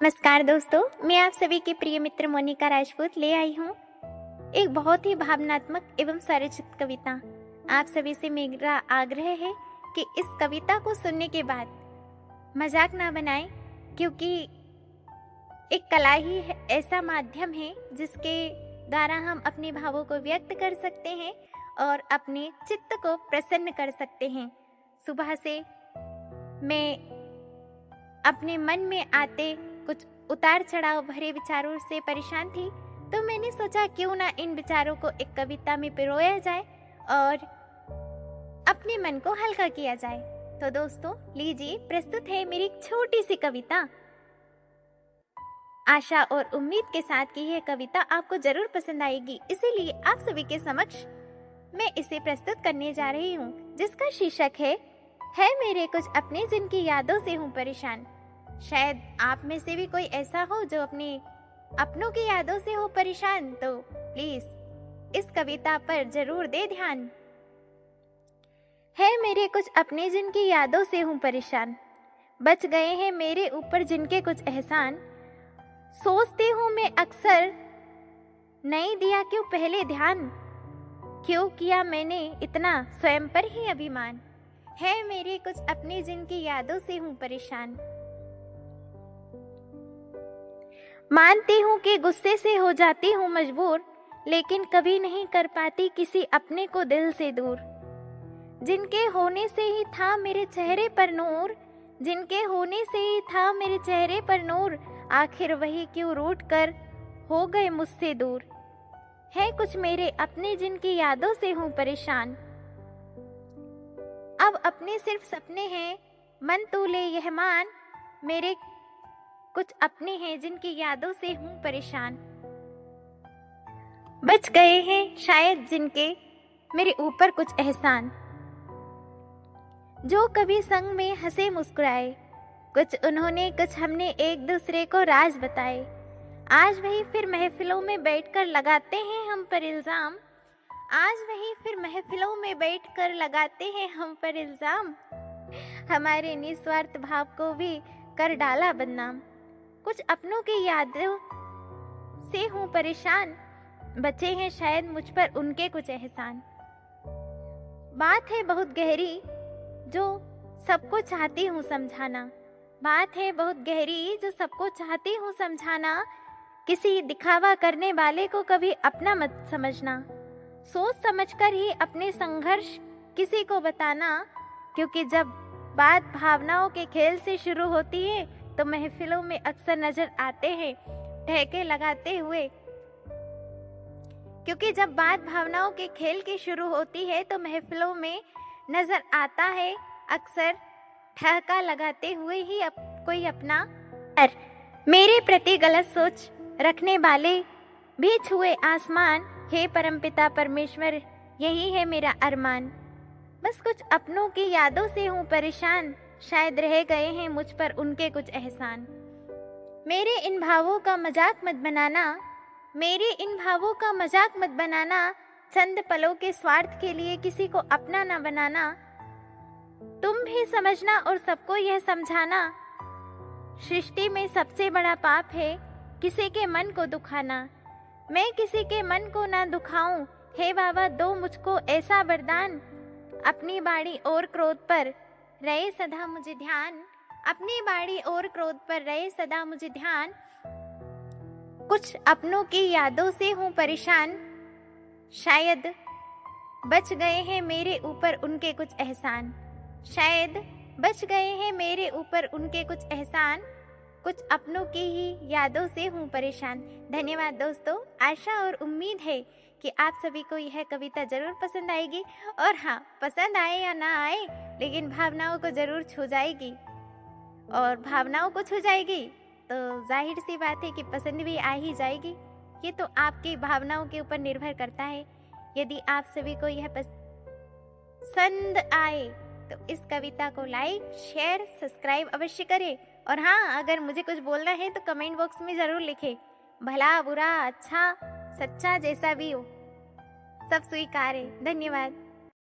नमस्कार दोस्तों, मैं आप सभी की प्रिय मित्र मोनिका राजपूत ले आई हूँ एक बहुत ही भावनात्मक एवं स्वरचित कविता। आप सभी से मेरा आग्रह है कि इस कविता को सुनने के बाद मजाक ना बनाएं, क्योंकि एक कला ही ऐसा माध्यम है जिसके द्वारा हम अपने भावों को व्यक्त कर सकते हैं और अपने चित्त को प्रसन्न कर सकते हैं। सुबह से मैं अपने मन में आते कुछ उतार चढ़ाव भरे विचारों से परेशान थी, तो मैंने सोचा क्यों ना इन विचारों को एक कविता में पिरोया जाए और अपने मन को हल्का किया जाए। तो दोस्तों लीजिए, प्रस्तुत है मेरी एक छोटी सी कविता। आशा और उम्मीद के साथ कि यह कविता आपको जरूर पसंद आएगी, इसीलिए आप सभी के समक्ष मैं इसे प्रस्तुत करने जा रही हूँ, जिसका शीर्षक है मेरे कुछ अपने जिनकी यादों से हूँ परेशान। शायद आप में से भी कोई ऐसा हो जो अपने अपनों की यादों से हो परेशान, तो प्लीज इस कविता पर जरूर दे ध्यान। है मेरे कुछ अपने जिनकी यादों से हूँ परेशान, बच गए हैं मेरे ऊपर जिनके कुछ एहसान। सोचती हूँ मैं अक्सर, नहीं दिया क्यों पहले ध्यान, क्यों किया मैंने इतना स्वयं पर ही अभिमान। है मेरे कुछ अपने जिनकी यादों से हूँ परेशान। मानती हूँ कि गुस्से से हो जाती हूँ मजबूर, लेकिन कभी नहीं कर पाती किसी अपने को दिल से दूर। जिनके होने से ही था मेरे चेहरे पर नूर, जिनके होने से ही था मेरे चेहरे पर नूर, आखिर वही क्यों रूठ कर हो गए मुझसे दूर। है कुछ मेरे अपने जिनकी यादों से हूँ परेशान। अब अपने सिर्फ सपने हैं, मन तू ले यह मान, मेरे कुछ अपने हैं जिनकी यादों से हूँ परेशान। बच गए हैं शायद जिनके मेरे ऊपर कुछ एहसान, जो कभी संग में हंसे मुस्कुराए, कुछ उन्होंने कुछ हमने एक दूसरे को राज बताए। आज वही फिर महफिलों में बैठकर लगाते हैं हम पर इल्जाम, आज वही फिर महफिलों में बैठकर लगाते हैं हम पर इल्जाम। हमारे निस्वार्थ भाव को भी कर डाला बदनाम। कुछ अपनों की यादों से हूँ परेशान, बचे हैं शायद मुझ पर उनके कुछ एहसान। बात है बहुत गहरी जो सबको चाहती हूँ समझाना, बात है बहुत गहरी जो सबको चाहती हूँ समझाना। किसी दिखावा करने वाले को कभी अपना मत समझना, सोच समझकर ही अपने संघर्ष किसी को बताना। क्योंकि जब बात भावनाओं के खेल से शुरू होती है तो महफिलों में अक्सर नजर आते हैं ठेके लगाते हुए। क्योंकि जब बात भावनाओं के खेल की शुरू होती है तो महफिलों में नजर आता है अक्सर ठहका लगाते हुए ही कोई अपना मेरे प्रति गलत सोच रखने वाले भी छुए आसमान। हे परमपिता परमेश्वर, यही है मेरा अरमान। बस कुछ अपनों की यादों से हूँ परेशान, शायद रह गए हैं मुझ पर उनके कुछ एहसान। मेरे इन भावों का मजाक मत बनाना, मेरे इन भावों का मजाक मत बनाना। चंद पलों के स्वार्थ के लिए किसी को अपना न बनाना। तुम भी समझना और सबको यह समझाना, सृष्टि में सबसे बड़ा पाप है किसी के मन को दुखाना। मैं किसी के मन को ना दुखाऊं, हे बाबा दो मुझको ऐसा वरदान। अपनी बाड़ी और क्रोध पर रहे सदा मुझे ध्यान, अपनी बाड़ी और क्रोध पर रहे सदा मुझे ध्यान। कुछ अपनों की यादों से हूँ परेशान, शायद बच गए हैं मेरे ऊपर उनके कुछ एहसान, शायद बच गए हैं मेरे ऊपर उनके कुछ एहसान। कुछ अपनों की ही यादों से हूँ परेशान। धन्यवाद दोस्तों, आशा और उम्मीद है कि आप सभी को यह कविता जरूर पसंद आएगी। और हाँ, पसंद आए या ना आए, लेकिन भावनाओं को जरूर छू जाएगी, और भावनाओं को छू जाएगी तो जाहिर सी बात है कि पसंद भी आ ही जाएगी। ये तो आपकी भावनाओं के ऊपर निर्भर करता है। यदि आप सभी को यह पसंद आए तो इस कविता को लाइक, शेयर, सब्सक्राइब अवश्य करें। और हाँ, अगर मुझे कुछ बोलना है तो कमेंट बॉक्स में ज़रूर लिखें। भला बुरा अच्छा सच्चा जैसा भी हो, सब स्वीकार है। धन्यवाद।